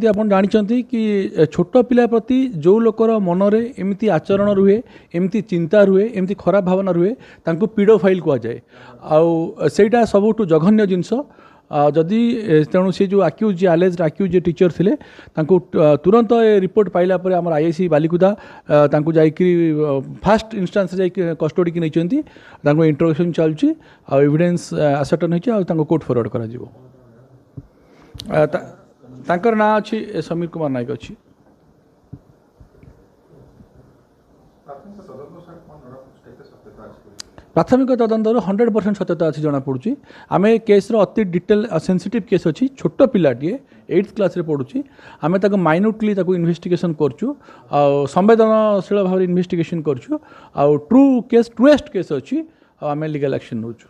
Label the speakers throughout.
Speaker 1: आप जानते कि छोट पिला प्रति जो लोकर मनरे एमती आचरण रुहे एमती चिंता रुहे एमती खराब भावना रुहे तांको पीडोफाइल कह जाए आईटा सबुठ जघन्य जिनस जदि तेणु से जो आक्यूज जी आलेज आक्यूज जे टीचर थिले तांको तुरंत रिपोर्ट पाइला परे हमर आईआईसी बालिकुदा तांको जाइकरी फास्ट इंस्टांस जाई कस्टडी की नैचंती तांको इंट्रोगेशन चलची आ एविडेंस असर्टन होची आ तांको कोर्ट फॉरवर्ड करा जिवो तांकर ना अच्छी समीर कुमार नायक अच्छी प्राथमिक तदंतर 100% सत्यता अच्छी जना पड़ी आम केस अति डिटेल सेंसिटिव केस अच्छी छोट पिलाटे 8th क्लास रे पढ़ुची आम माइन्यूटली इन्वेस्टिगेशन करचु संवेदनशील भाव इन्वेस्टिगेशन करचु आ ट्रू केस ट्रूएस्ट केस अच्छी आम लीगल एक्शन नौचु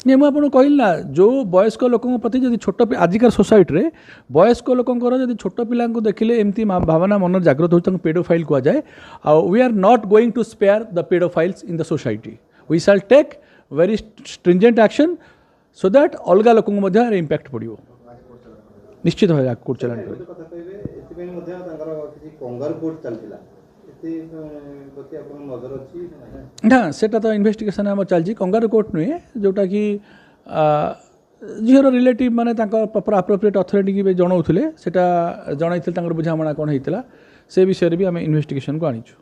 Speaker 1: नहीं मुझे कहली ना जो वयस्क लोकों प्रति जब छोट आजिकार सोसाइटी रे वयस्क लोकंर जब छोट पिला देखिले एमती भावना मन जागृत हो पेडोफाइल कह जाए we are not going to spare the pedophiles in the society we shall take very stringent action so that अलग लोक इम्पैक्ट पड़ो निश्चित भाव कोर्ट चलान ना सेटा तो इन्वेस्टिगेशन आम चलती कंगारू कोर्ट नुहे जोटा कि झीर रिलेटिव माने प्रॉपर अप्रोप्रिएट अथॉरिटी की जनाऊे से बुझामणा कौन होता से विषय भी आम इन्वेस्टिगेशन को आनीचु।